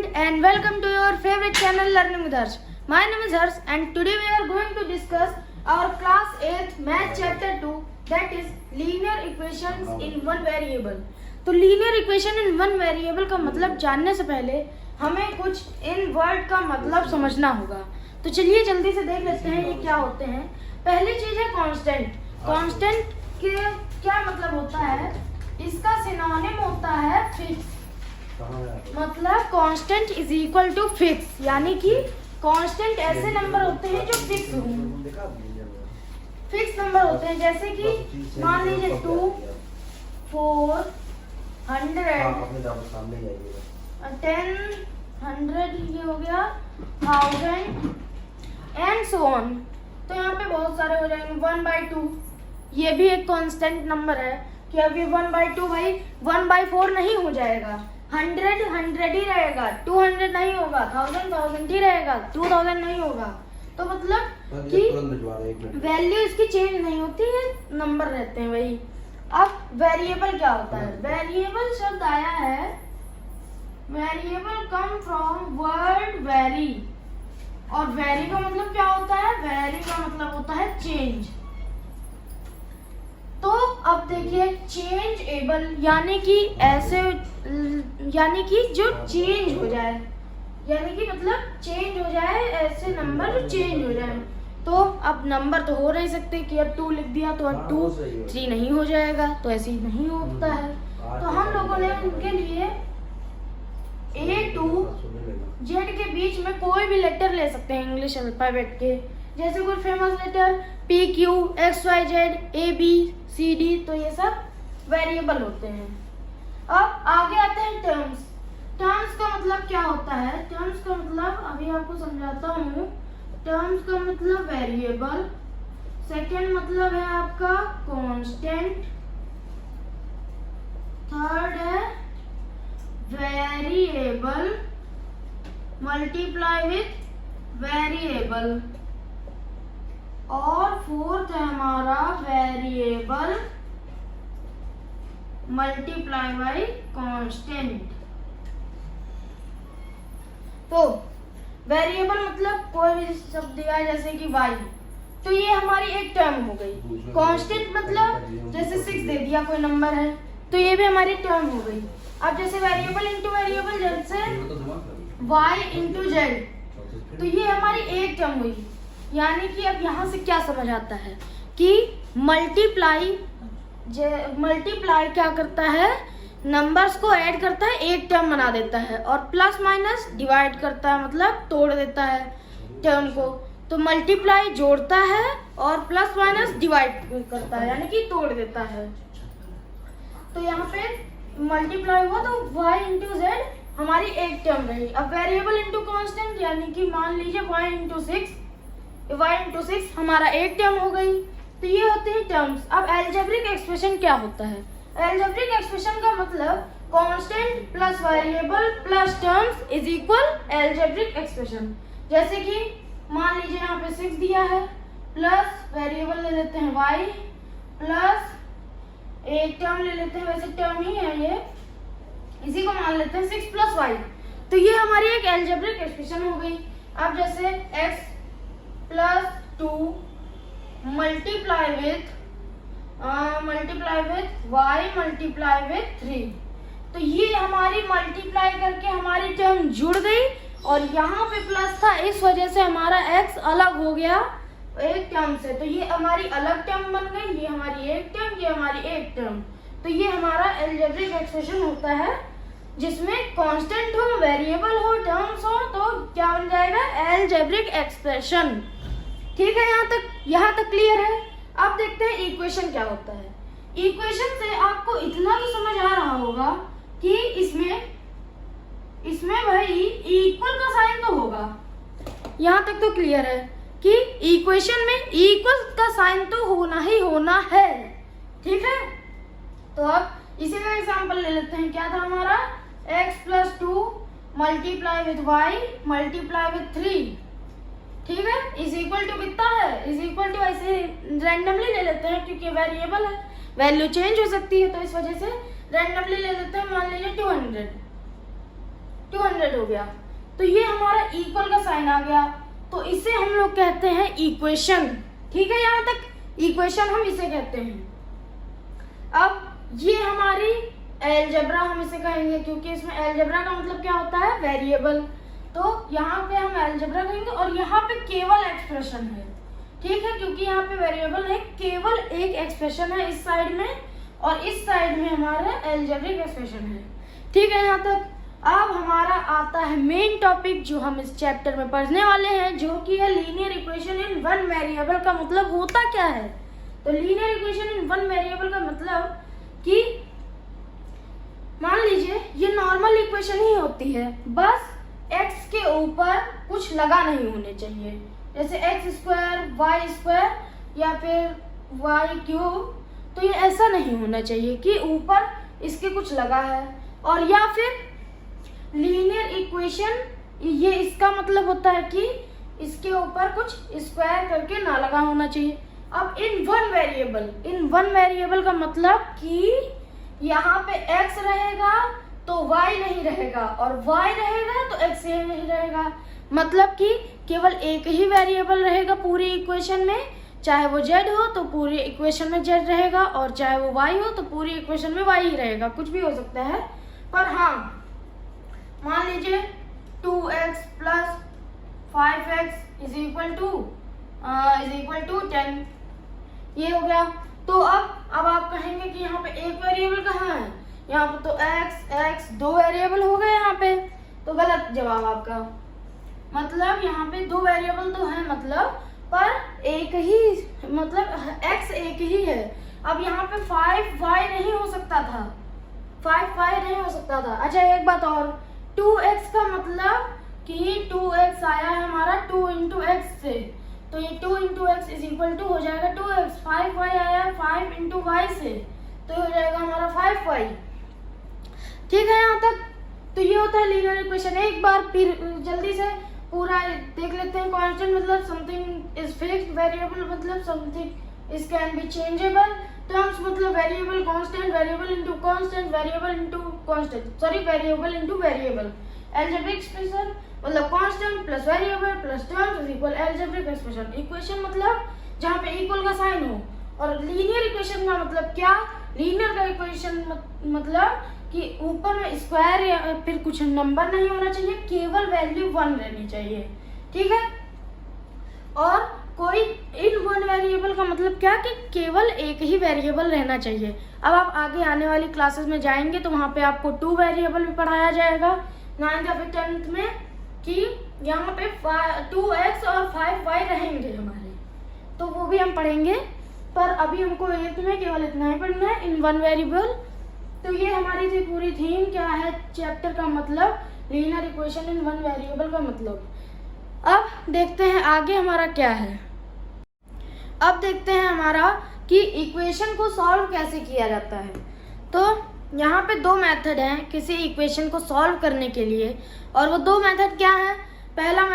friend and welcome to your favorite channel Learning with Harsh. My name is Harsh and today we are going to discuss our class 8 math chapter 2, that is linear equations in one variable. तो linear equation in one variable का मतलब जानने से पहले हमें कुछ इन word का मतलब समझना होगा. तो चलिए जल्दी से देख लेते हैं ये क्या होते हैं. पहली चीज है कांस्टेंट. कांस्टेंट के क्या मतलब होता है? इसका सिनोनिम होता है फिक्स. मतलब constant is equal to fix, यानी कि कांस्टेंट ऐसे नंबर होते हैं जो फिक्स हों. फिक्स नंबर होते हैं जैसे कि मान लीजिए 2, 4, 100, 10, 100 ये हो गया, 1000 एंड सो ऑन. तो यहाँ पे बहुत सारे हो जाएंगे. 1/2 ये भी एक कांस्टेंट नंबर है कि अभी 1/2 भाई 1/4 नहीं हो जाएगा. 100 100 ही रहेगा, 200 नहीं होगा, 1000 ही रहेगा, 2000 नहीं होगा. तो मतलब कि वैल्यू इसकी चेंज नहीं होती है, नंबर रहते हैं वही. अब वेरिएबल क्या होता है? वेरिएबल शब्द आया है, variable come from word very. और वेरी का मतलब क्या होता है? वेरी का मतलब होता है चेंज. तो अब देखिए चेंज एबल यानी कि ऐसे, यानी कि जो चेंज हो जाए, यानी कि मतलब चेंज हो जाए, ऐसे नंबर जो चेंज हो जाए. तो अब नंबर तो हो नहीं सकते कि अब 2 लिख दिया तो अब 2 3 नहीं हो जाएगा, तो ऐसे ही नहीं होता है. तो हम लोगों ने उनके लिए A to Z के बीच में कोई भी लेटर ले सकते हैं इंग्लिश अल्फाबेट के. जैसे कोई famous letter PQ, XYZ, ABCD, तो ये सब वेरिएबल होते हैं. अब आगे आते हैं टर्म्स. टर्म्स का मतलब क्या होता है? टर्म्स का मतलब अभी आपको समझाता हूँ. टर्म्स का मतलब वेरिएबल. सेकंड मतलब है आपका कांस्टेंट. थर्ड है वेरिएबल मल्टीप्लाई विथ वेरिएबल. और फोर्थ है हमारा वेरिएबल मल्टीप्लाई बाई कांस्टेंट. तो वेरिएबल मतलब कोई भी शब्द दिया है जैसे कि y, तो ये हमारी एक टर्म हो गई. कांस्टेंट मतलब जैसे 6 दे दिया कोई नंबर है, तो ये भी हमारी टर्म हो गई. अब जैसे वेरिएबल इंटू वेरिएबल, जैसे y इंटू जेड, तो ये हमारी एक टर्म हुई. यानी कि अब यहाँ से क्या समझ आता है कि मल्टीप्लाई क्या करता है? नंबर्स को ऐड करता है, एक टर्म बना देता है. और प्लस माइनस डिवाइड करता है, मतलब तोड़ देता है टर्म को. तो मल्टीप्लाई जोड़ता है और प्लस माइनस डिवाइड करता है, यानी कि तोड़ देता है. तो यहाँ पे मल्टीप्लाई हुआ तो y इंटू जेड हमारी एक टर्म रही. अब वेरिएबल इंटू कांस्टेंट, यानी कि मान लीजिए y इंटू 6 हमारा एक टर्म हो गई. तो ये होती है टर्म्स. अब एल्जेब्रिक एक्सप्रेशन क्या होता है? एल्जेब्रिक एक्सप्रेशन का मतलब constant plus variable plus terms is equal algebraic expression. जैसे कि मान लीजिए यहाँ पे 6 दिया है, प्लस वेरिएबल ले लेते हैं y, प्लस एक टर्म ले लेते हैं, वैसे टर्म ही है ये, इसी को मान लेते हैं 6 प्लस y. तो ये हमारी एक एल्जेब्रिक एक्सप्रेशन हो गई. अब जैसे x plus 2 multiply with y multiply with 3. तो ये हमारी मल्टीप्लाई करके हमारी टर्म जुड़ गई और यहाँ पे प्लस था, इस वजह से हमारा x अलग हो गया एक टर्म से. तो ये हमारी अलग टर्म बन गई, ये हमारी एक टर्म, ये हमारी एक टर्म. तो ये हमारा एल्जेब्रिक एक्सप्रेशन होता है जिसमें कांस्टेंट हो, वेरिएबल हो, टर्म्स हो, तो क्या बन जाएगा? Algebraic expression. ठीक है, यहाँ तक क्लियर है. अब देखते हैं इक्वेशन क्या होता है. इक्वेशन से आपको इतना तो समझ आ रहा होगा कि इसमें भाई इक्वल का साइन तो होगा. यहाँ तक तो क्लियर है कि इक्वेशन में इक्वल का साइन तो होना ही होना है. ठीक है, तो अब इसी का एग्जांपल ले लेते हैं. क्या था हमारा? x plus 2 multiply with y multiply with 3. ठीक है, इज इक्वल टू कितना है? इज इक्वल टू ऐसे रैंडमली ले लेते हैं क्योंकि वेरिएबल है, वैल्यू चेंज हो सकती है, तो इस वजह से रैंडमली ले लेते हैं. मान लीजिए 200. 200 हो गया। तो ये हमारा इक्वल का साइन आ गया, तो इसे हम लोग कहते हैं इक्वेशन। ठीक है, यहाँ तक इक्वेशन हम इसे कहते हैं। अब ये हमारी अलजेब्रा हम इसे कहेंगे, क्योंकि इसमें अलजेब्रा का मतलब क्या होता है, वेरिएबल। तो यहाँ पे हम अलजेब्रा कहेंगे और यहाँ पे केवल एक्सप्रेशन है। ठीक है, क्योंकि यहाँ पे वेरिएबल है, केवल एक एक्सप्रेशन है इस साइड में और इस साइड में हमारा अलजेब्रिक एक्सप्रेशन है। ठीक है, यहाँ तक। अब हमारा आता है मेन टॉपिक जो हम इस चैप्टर में पढ़ने वाले हैं, जो कि है linear equation in one variable. का मतलब होता क्या है? तो linear equation in one variable का मतलब कि मान लीजिए ये नॉर्मल इक्वेशन ही होती है, बस x के ऊपर कुछ लगा नहीं होने चाहिए, जैसे x² y² या फिर y³ तो ये ऐसा नहीं होना चाहिए कि ऊपर इसके कुछ लगा है। और या फिर लीनियर इक्वेशन, ये इसका मतलब होता है कि इसके ऊपर कुछ स्क्वायर करके ना लगा होना चाहिए। अब इन वन वेरिएबल का मतलब कि यहाँ पे x रहेगा तो y नहीं रहेगा और y रहेगा तो x ही नहीं रहेगा। मतलब कि केवल एक ही वेरिएबल रहेगा पूरी इक्वेशन में, चाहे वो z हो तो पूरी इक्वेशन में z रहेगा और चाहे वो y हो तो पूरी इक्वेशन में y ही रहेगा, कुछ भी हो सकता है। पर हाँ, मान लीजिए 2x + 5x is equal to 10, ये हो गया। तो अब आप कहेंगे कि यहाँ पे एक वेरिएबल कहाँ है, यहाँ पे तो x दो वेरिएबल हो गए यहाँ पे, तो गलत जवाब आपका। मतलब यहाँ पे दो वेरिएबल तो है, मतलब पर एक ही, मतलब x एक ही है। अब यहाँ पे 5y नहीं हो सकता था, 5y नहीं हो सकता था। अच्छा, एक बात और, 2x का मतलब कि 2x आया है हमारा 2 × x से, तो ये 2 × x इज इक्वल टू हो जाएगा 2x। 5y आया 5 × y से, तो ये हो जाएगा हमारा 5y। ठीक है, यहाँ तक। तो ये होता है लीनियर इक्वेशन। एक बार फिर जल्दी से पूरा देख लेते हैं। कांस्टेंट मतलब समथिंग इज फिक्स्ड, वेरिएबल मतलब something is can be changeable, terms मतलब variable constant, variable into constant, variable into constant, sorry variable into variable. Algebraic expression मतलब constant plus variable plus terms is equal algebraic expression. Equation मतलब जहाँ पे equal का sign हो। और linear equation का मतलब क्या? लीनियर का इक्वेशन मतलब कि ऊपर में स्क्वायर या फिर कुछ नंबर नहीं होना चाहिए, केवल वैल्यू 1 रहनी चाहिए। ठीक है, और कोई इन वन वेरिएबल का मतलब क्या कि केवल एक ही वेरिएबल रहना चाहिए। अब आप आगे आने वाली क्लासेस में जाएंगे तो वहाँ पे आपको 2 वेरिएबल भी पढ़ाया जाएगा 9th या फिर 10th में, कि यहाँ पे 2x और 5y रहेंगे हमारे, तो वो भी हम पढ़ेंगे। पर अभी हमको 8th में केवल इतना ही पढ़ना है, इन वन वेरिएबल। तो ये हमारी थी पूरी थीम, क्या है चैप्टर का मतलब, linear equation in one variable का मतलब। अब देखते हैं आगे हमारा क्या है। अब देखते हैं हमारा कि इक्वेशन को सॉल्व कैसे किया जाता है। तो यहाँ पे 2 मेथड हैं किसी इक्वेशन को सॉल्व करने के लिए, और वो 2 मेथड क्या है? पहला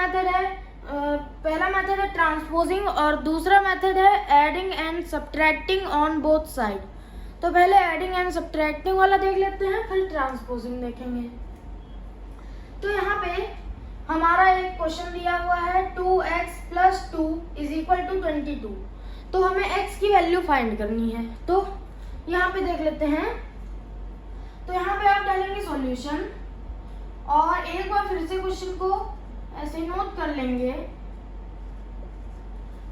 मेथड है ट्रांसपोजिंग और दूसरा मेथड है adding and subtracting on both side. तो पहले एडिंग एंड सब्ट्रैक्टिंग वाला देख लेते हैं, फिर ट्रांसपोजिंग देखेंगे। तो यहाँ पे हमारा एक क्वेश्चन दिया हुआ है 2x + 2 इज इक्वल टू 22। तो हमें x की वैल्यू फाइंड करनी है। तो यहाँ पे देख लेते हैं। तो यहाँ पे आप डालेंगे सॉल्यूशन और एक बार फिर से क्वेश्चन को ऐसे नोट कर लेंगे,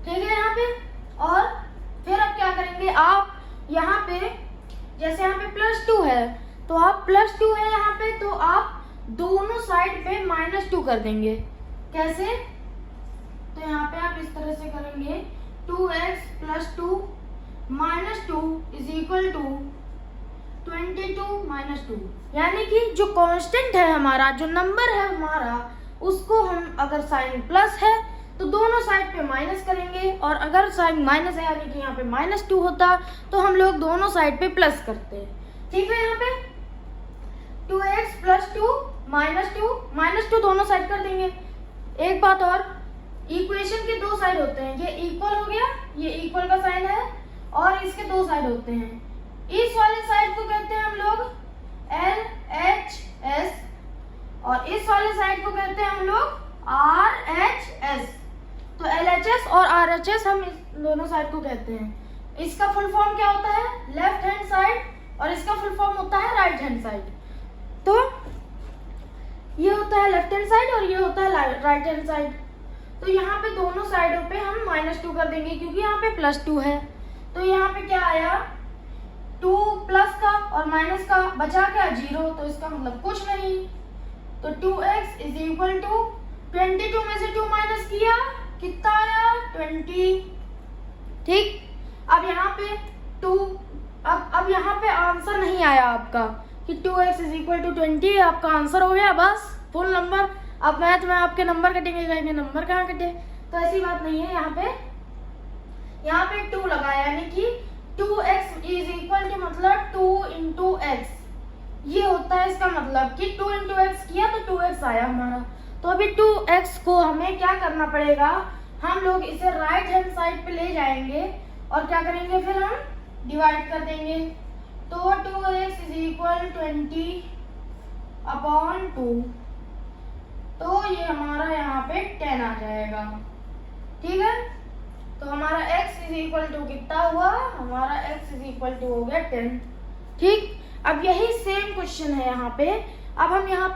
ठीक है यहाँ पे। और फिर आप क्या करेंगे, आप यहाँ पे जैसे यहाँ पे +2 है, तो आप +2 है यहाँ पे, तो आप दोनों साइड पे -2 कर देंगे। कैसे? तो यहाँ पे आप इस तरह से करेंगे 2x + 2 -2 इज इक्वल टू 22 - 2। यानी कि जो कांस्टेंट है हमारा, जो नंबर है हमारा, उसको हम अगर साइन प्लस है तो दोनों साइड पे माइनस करेंगे, और अगर साइन माइनस है यानी कि यहाँ पे -2 होता तो हम लोग दोनों साइड पे प्लस करते हैं। ठीक है, यहाँ पे 2x + 2 -2 दोनों साइड कर देंगे। एक बात और, इक्वेशन के 2 साइड होते हैं, ये इक्वल हो गया, ये इक्वल का साइन है, और इसके 2 साइड होते हैं। इस वाले साइड को कहते हैं हम लोग LHS और इस वाले साइड को कहते हैं हम लोग RHS। तो LHS और RHS हम इस दोनों साइड को कहते हैं। इसका फुल फॉर्म क्या होता है? लेफ्ट हैंड साइड, और इसका फुल फॉर्म होता है राइट हैंड साइड। तो ये होता है लेफ्ट हैंड साइड और ये होता है राइट हैंड साइड। तो यहाँ पे दोनों साइडों पे हम -2 कर देंगे क्योंकि यहाँ पे +2 है। तो यहाँ पे क्या आया? 2 प्लस का और माइनस का, बचा क्या? 0। तो इसका मतलब कुछ नहीं। तो 2x इज इक्वल टू 22 में से 2 माइनस किया, कितना आया? 20। ठीक, अब यहाँ पे 2, अब यहाँ पे आंसर नहीं आया आपका कि 2x इज इक्वल टू 20, आपका आंसर हो गया बस फुल नंबर। अब मैथ में आपके नंबर कटेंगे, कहेंगे नंबर कहाँ कटे? तो ऐसी बात नहीं है। यहाँ पे 2 लगा, यानी कि 2x इज इक्वल टू मतलब 2 इंटू एक्स। ये होता है इसका मतलब कि 2 इंटू एक्स किया तो 2x आया हमारा। तो अभी 2x को हमें क्या करना पड़ेगा? हम लोग इसे राइट हैंड साइड पे ले जाएंगे और क्या करेंगे? फिर हम डिवाइड कर देंगे। तो 2x इज इक्वल 20/2। तो ये हमारा यहाँ पे 10 आ जाएगा। ठीक है, तो हमारा x इज इक्वल टू कितना हुआ? हमारा x इज इक्वल टू हो गया 10। ठीक, अब यही सेम क्वेश्चन है यहाँ पे। अब हम यहाँ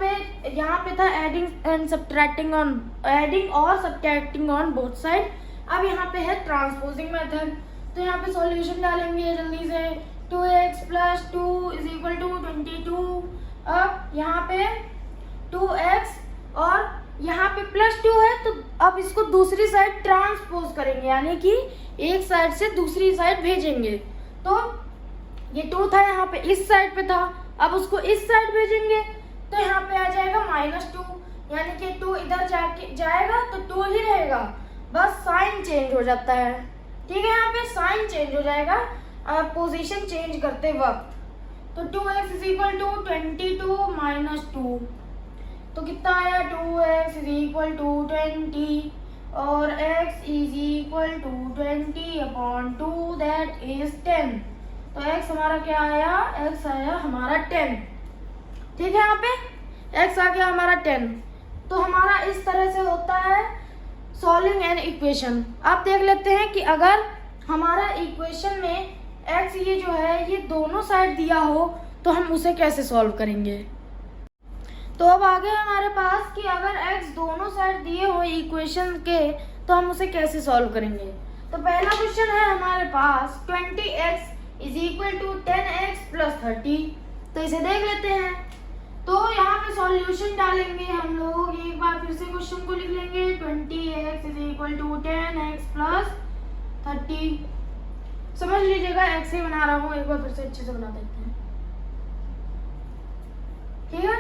पे था adding and subtracting on, adding और सब्ट्रैक्टिंग ऑन बोथ साइड। अब यहाँ पे है ट्रांसपोजिंग मेथड। तो यहाँ पे सॉल्यूशन डालेंगे जल्दी से। 2x + 2 is equal to 22। अब यहाँ पे 2x और यहाँ पे +2 है, तो अब इसको दूसरी साइड ट्रांसपोज करेंगे, यानी कि एक साइड से दूसरी साइड भेजेंगे। तो ये 2 था, यहाँ पे इस साइड पे था, अब उसको इस साइड भेजेंगे तो यहाँ पे आ जाएगा -2, यानी कि 2 इधर जाएगा तो 2 ही रहेगा, बस साइन चेंज हो जाता है। ठीक है, यहाँ पे साइन चेंज हो जाएगा पोजीशन चेंज करते वक्त। तो 2x इज इक्वल टू 22 - 2, तो कितना आया? 2x इज इक्वल टू 20 और x is equal to 20/2, that is 10। तो x हमारा क्या आया? x आया हमारा 10। ठीक है, यहाँ पे x आ गया हमारा 10। तो हमारा इस तरह से होता है सॉल्विंग एन इक्वेशन। अब देख लेते हैं कि अगर हमारा इक्वेशन में x ये जो है ये दोनों साइड दिया हो तो हम उसे कैसे सॉल्व करेंगे। तो अब आगे हमारे पास कि अगर x दोनों साइड दिए हो इक्वेशन के तो हम उसे कैसे सॉल्व करेंगे। तो पहला क्वेश्चन है हमारे पास 20x is equal to 10x + 30। तो इसे देख लेते हैं। तो यहाँ पे सॉल्यूशन डालेंगे हम लोग, एक बार फिर से क्वेश्चन को लिख लेंगे। 20x is equal to 10x + 30। समझ लीजिएगा x ही बना रहा हूँ, एक बार फिर से अच्छे से बना देते हैं। ठीक है,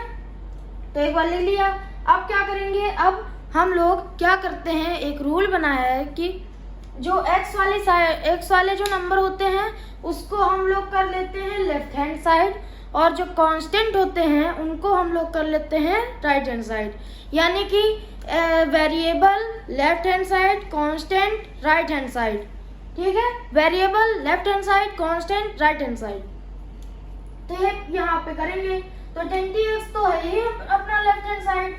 तो एक बार ले लिया। अब क्या करेंगे? अब हम लोग क्या करते हैं, एक रूल बनाया है कि जो x वाले जो नंबर होते हैं उसको हम लोग कर लेते हैं लेफ्ट हैंड साइड, और जो कांस्टेंट होते हैं उनको हम लोग कर लेते हैं राइट हैंड साइड। यानी कि variable left hand side, constant right hand side. ठीक है, variable left hand side, constant right hand side. तो ये यहाँ पे करेंगे। तो 20x तो है ही अपना लेफ्ट हैंड साइड,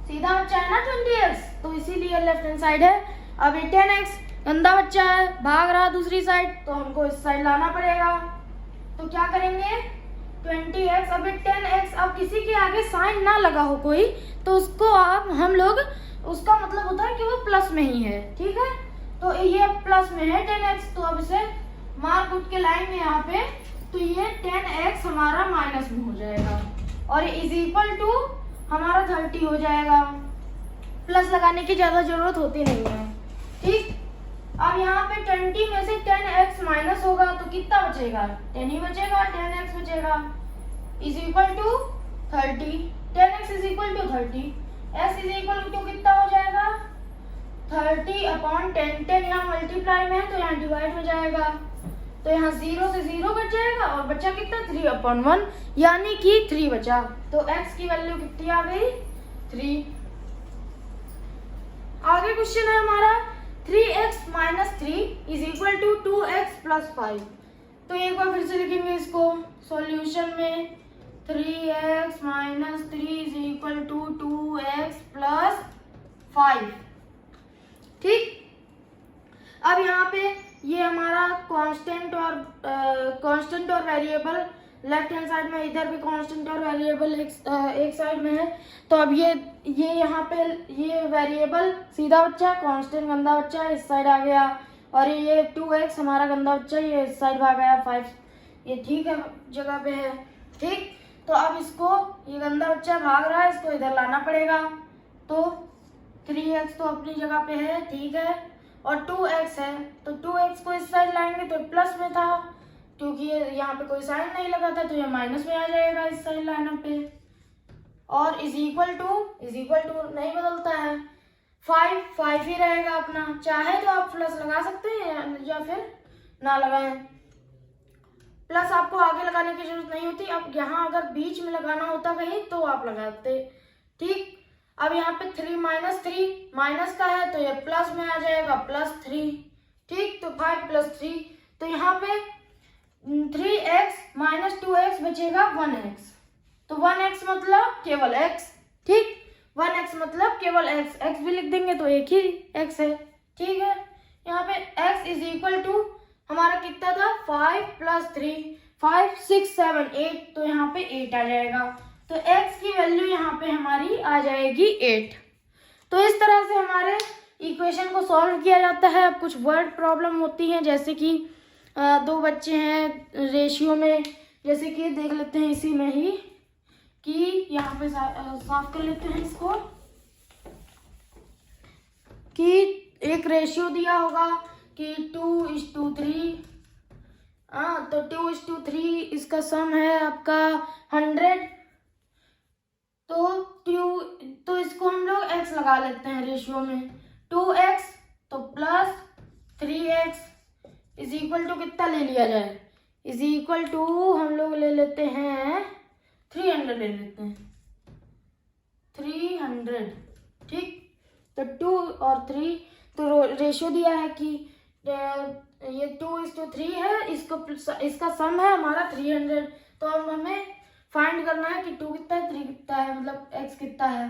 सीधा बच्चा है ना 20x, तो इसीलिए लेफ्ट हैंड साइड है। अब ये 10x गंदा बच्चा है, भाग रहा दूसरी साइड, तो हमको इस साइड लाना पड़ेगा। तो क्या करेंगे? 20x, अब 10x, अब किसी के आगे साइन ना लगा हो कोई तो उसको आप हम लोग, उसका मतलब होता है कि वो प्लस में ही है। ठीक है, तो ये प्लस में है 10x, तो अब इसे मार्क उठ के लाएंगे यहाँ पे। तो ये 10x हमारा माइनस में हो जाएगा और इज इक्वल टू हमारा 30 हो जाएगा। प्लस लगाने की ज्यादा जरूरत होती नहीं है। ठीक, अब यहाँ पे 20 में से 10x माइनस होगा तो कितना बचेगा? 10 ही बचेगा, 10x बचेगा is equal to 30। 10x is equal to 30, x is equal to कितना हो जाएगा? 30/10। 10 यहाँ मल्टीप्लाई में है तो यहाँ डिवाइड हो जाएगा, तो यहाँ 0 से 0 बच जाएगा और बचा कितना? 3/1, यानी कि 3 बचा। तो x की वैल्यू कितनी आ गई? 3। आगे क्वेश्चन है हमारा 3x - 3 is equal to 2x + 5। तो एक बार फिर से लिखेंगे इसको सॉल्यूशन में। 3x minus 3 is equal to 2x plus 5। ठीक, अब यहाँ पे ये हमारा कांस्टेंट और वेरिएबल लेफ्ट हैंड साइड में, इधर भी कांस्टेंट और वेरिएबल एक साइड में है। तो अब ये यहाँ पे ये वेरिएबल सीधा बच्चा, कांस्टेंट गंदा बच्चा इस साइड आ गया, और ये 2x हमारा गंदा बच्चा ये इस साइड भाग गया 5, ये ठीक है जगह पे है। ठीक, तो अब इसको, ये गंदा बच्चा भाग रहा है, इसको इधर लाना पड़ेगा। तो 3x तो अपनी जगह पे है, ठीक है, और 2x है, तो 2x को इस साइड लाएंगे तो प्लस में था, क्योंकि ये यहाँ पे कोई साइन नहीं लगा था, तो ये माइनस में आ जाएगा इस साइड लाइन पे। और इज इक्वल टू नहीं बदलता है, 5 ही रहेगा अपना। चाहे तो आप प्लस लगा सकते हैं या फिर ना लगाएं, प्लस आपको आगे लगाने की जरूरत नहीं होती। अब यहाँ अगर बीच में लगाना होता कहीं तो आप लगाते। ठीक, अब यहाँ पे 3 माइनस का है, तो ये प्लस में आ जाएगा +3। ठीक, तो 5 + 3, तो यहाँ पे 3x माइनस 2x बचेगा 1x, तो 1x मतलब केवल x। ठीक, 1x मतलब केवल x भी लिख देंगे तो एक ही x है। ठीक है, यहाँ पे x इज इक्वल टू हमारा कितना था, 5 + 3, 5 6 7 8, तो यहाँ पे 8 आ जाएगा। तो x की वैल्यू यहाँ पे हमारी आ जाएगी 8। तो इस तरह से हमारे इक्वेशन को सॉल्व किया जाता है। अब कुछ वर्ड प्रॉब्लम होती हैं, जैसे कि 2 बच्चे हैं रेशियो में, जैसे कि देख लेते हैं इसी में ही, कि यहाँ पे साफ कर लेते हैं इसको, कि एक रेशियो दिया होगा कि 2:3, तो 2:3 इसका सम है आपका 100। तो इसको हम लोग x लगा लेते हैं रेशियो में, 2x तो plus 3x is equal to कितना ले लिया जाए, इज इक्वल टू हम लोग ले लेते हैं 300 ले लेते हैं, 300। ठीक, तो 2 और 3, तो रेशियो दिया है कि ये 2:3 है, इसका सम है हमारा 300। तो अब हमें फाइंड करना है कि 2 कितना है, 3 कितना है, मतलब x कितना है।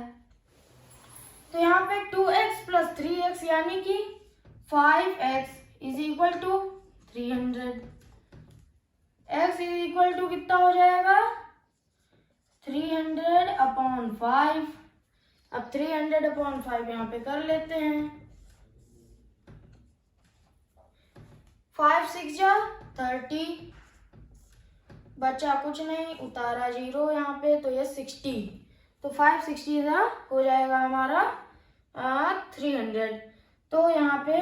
तो यहाँ पे 2x + 3x यानी कि 5x is equal to 300। x is equal to कितना हो जाएगा, 300/5। अब 300/5 यहाँ पे कर लेते हैं, 5 6 जा 30, बचा कुछ नहीं, उतारा 0 यहाँ पे, तो ये 60, तो 5 60 हो जाएगा हमारा 300। तो यहाँ पे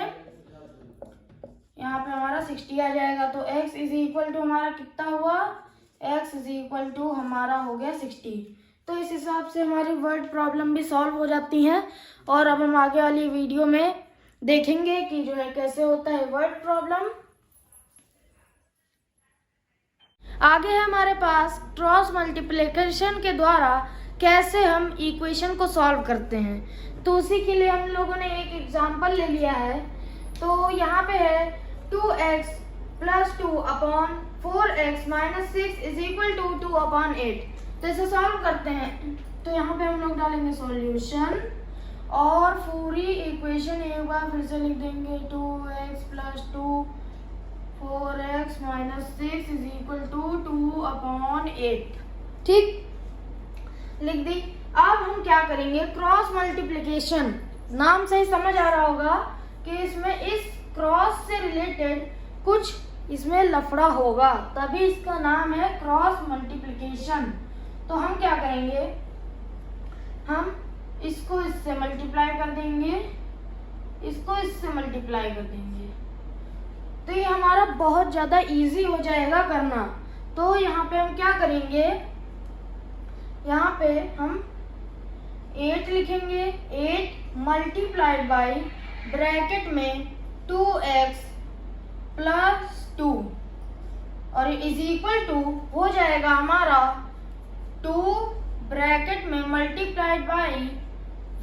हमारा 60 आ जाएगा। तो x इज इक्वल टू हमारा कितना हुआ, x इज इक्वल टू हमारा हो गया 60। तो इस हिसाब से हमारी वर्ड प्रॉब्लम भी सॉल्व हो जाती हैं। और अब हम आगे वाली वीडियो में देखेंगे कि जो है कैसे होता है वर्ड प्रॉब्लम। आगे है हमारे पास क्रॉस मल्टीप्लिकेशन के द्वारा कैसे हम इक्वेशन को सॉल्व करते हैं। तो उसी के लिए हम लोगों ने एक एग्जांपल ले लिया है। तो यहाँ पे है 2x + 2/4x - 6 is equal to 2/8। तो इसे सॉल्व करते हैं। तो यहाँ पे हम लोग डालेंगे सॉल्यूशन और पूरी इक्वेशन एक बार फिर से लिख देंगे, 2x + 2 4x - 6 is equal to 2/8। ठीक, लिख दी। अब हम क्या करेंगे, क्रॉस मल्टीप्लिकेशन, नाम से ही समझ आ रहा होगा कि इसमें इस क्रॉस से रिलेटेड कुछ इसमें लफड़ा होगा, तभी इसका नाम है क्रॉस मल्टीप्लिकेशन। तो हम क्या करेंगे, हम इसको इससे मल्टीप्लाई कर देंगे, इसको इससे मल्टीप्लाई कर देंगे, तो ये हमारा बहुत ज़्यादा इजी हो जाएगा करना। तो यहाँ पे हम क्या करेंगे, यहाँ पे हम 8 लिखेंगे, 8 मल्टीप्लाइड बाई ब्रैकेट में 2x + 2 और इज इक्वल टू हो जाएगा हमारा 2 ब्रैकेट में मल्टीप्लाइड बाई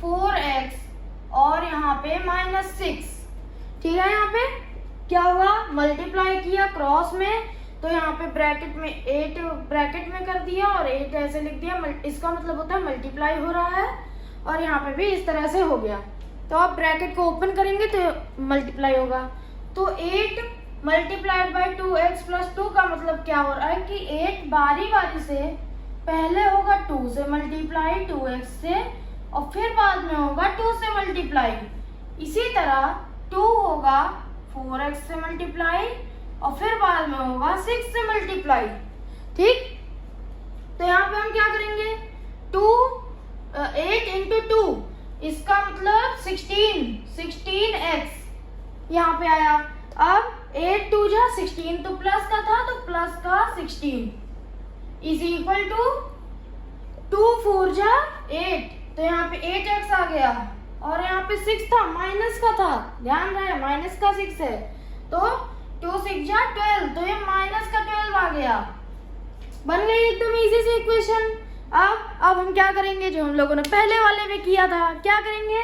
4x और यहाँ पे -6। ठीक है, यहाँ पे क्या हुआ, मल्टीप्लाई किया क्रॉस में तो यहाँ पे ब्रैकेट में 8 ब्रैकेट में कर दिया और 8 ऐसे लिख दिया। इसका मतलब होता है मल्टीप्लाई हो रहा है, और यहाँ पे भी इस तरह से हो गया। तो आप ब्रैकेट को ओपन करेंगे तो मल्टीप्लाई होगा। तो 8 मल्टीप्लाइड बाई 2x प्लस 2 का मतलब क्या हो रहा है कि 8 बारी बारी से पहले होगा 2 से मल्टीप्लाई 2x से, और फिर बाद में होगा 2 से मल्टीप्लाई। इसी तरह 2 होगा 4x से मल्टीप्लाई, और फिर बाद में होगा 6 से मल्टीप्लाई। ठीक, तो यहाँ पे हम क्या करेंगे, 8 इंटू 2, इसका मतलब 16x यहाँ पे आया। अब 8 2 जा 16, तो प्लस का था तो प्लस का 16 इज इक्वल टू 2 4 जा 8, तो यहाँ पे 8x आ गया, और यहाँ पे 6 था, माइनस का था, ध्यान रहे माइनस का 6 है, तो 2 6 जा 12, तो ये माइनस का 12 आ गया। बन गई एकदम इजी सी इक्वेशन। अब हम क्या करेंगे, जो हम लोगों ने पहले वाले में किया था, क्या करेंगे,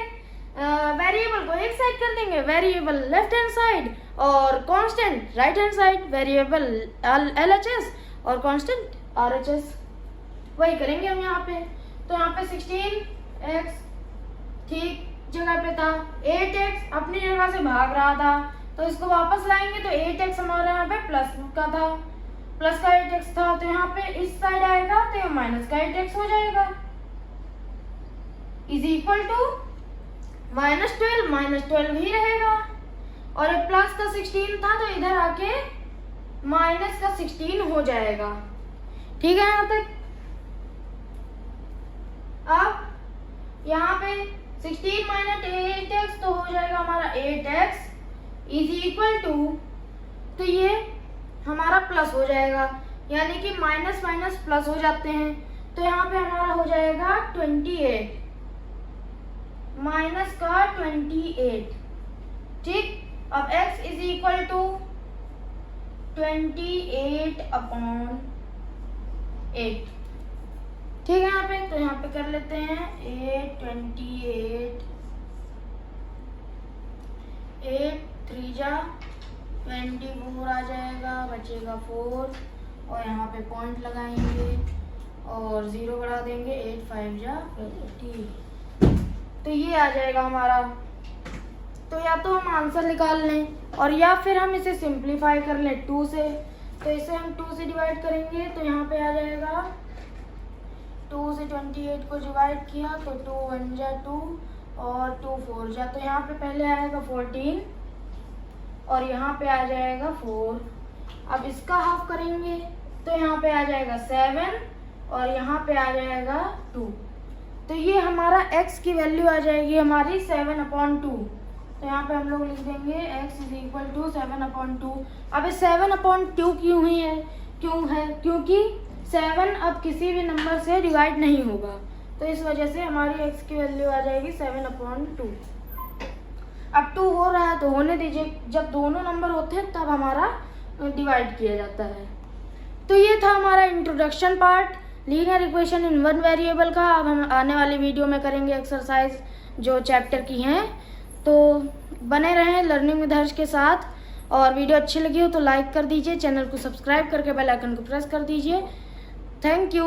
वेरिएबल को एक साइड कर देंगे, वेरिएबल लेफ्ट हैंड साइड और constant right hand side, variable LHS और कांस्टेंट RHS, वही करेंगे हम यहाँ पे। तो यहाँ पे 16x ठीक जगह पे था, 8x अपनी जगह से भाग रहा था, तो इसको वापस लाएंगे तो 8x हमारे यहाँ पे प्लस का था, प्लस का 8x था, तो यहाँ पे इस साइड आएगा तो ये माइनस का 8x हो जाएगा, इज इक्वल टू -12 ही रहेगा, और ये प्लस का 16 था तो इधर आके माइनस का 16 हो जाएगा। ठीक है यहाँ तक। अब यहाँ पे 16 माइनस 8x तो हो जाएगा हमारा 8x इज इक्वल टू, तो ये हमारा प्लस हो जाएगा, यानी कि माइनस माइनस प्लस हो जाते हैं, तो यहाँ पे हमारा हो जाएगा 28 माइनस का 28। ठीक, अब x is equal to 28 upon 8। ठीक है यहाँ पे, तो यहाँ पे कर लेते हैं 8 3 जा 24 आ जाएगा, बचेगा 4, और यहाँ पे पॉइंट लगाएंगे और 0 बढ़ा देंगे, 8 5 जा 50, तो ये आ जाएगा हमारा। तो या तो हम आंसर निकाल लें, और या फिर हम इसे सिंप्लीफाई कर लें 2 से, तो इसे हम 2 से डिवाइड करेंगे, तो यहाँ पे आ जाएगा 2 से 28 को डिवाइड किया तो 2 1 जा 2 और 2 4 जा, तो यहाँ पे पहले आएगा 14 और यहाँ पे आ जाएगा 4। अब इसका हाफ करेंगे तो यहाँ पे आ जाएगा 7 और यहाँ पे आ जाएगा 2, तो ये हमारा x की वैल्यू आ जाएगी हमारी 7/2। तो यहाँ पे हम लोग लिख देंगे x इज इक्वल टू 7/2। अब 7/2 क्यों है, क्योंकि 7 अब किसी भी नंबर से डिवाइड नहीं होगा, तो इस वजह से हमारी x की वैल्यू आ जाएगी 7/2। अब 2 हो रहा है तो होने दीजिए, जब दोनों नंबर होते हैं तब हमारा डिवाइड किया जाता है। तो ये था हमारा introduction part linear equation in one variable का। अब हम आने वाली वीडियो में करेंगे एक्सरसाइज जो चैप्टर की हैं, तो बने रहें लर्निंग विद हर्ष के साथ। और वीडियो अच्छी लगी हो तो लाइक कर दीजिए, चैनल को सब्सक्राइब करके बेल आइकन को प्रेस कर दीजिए। Thank you.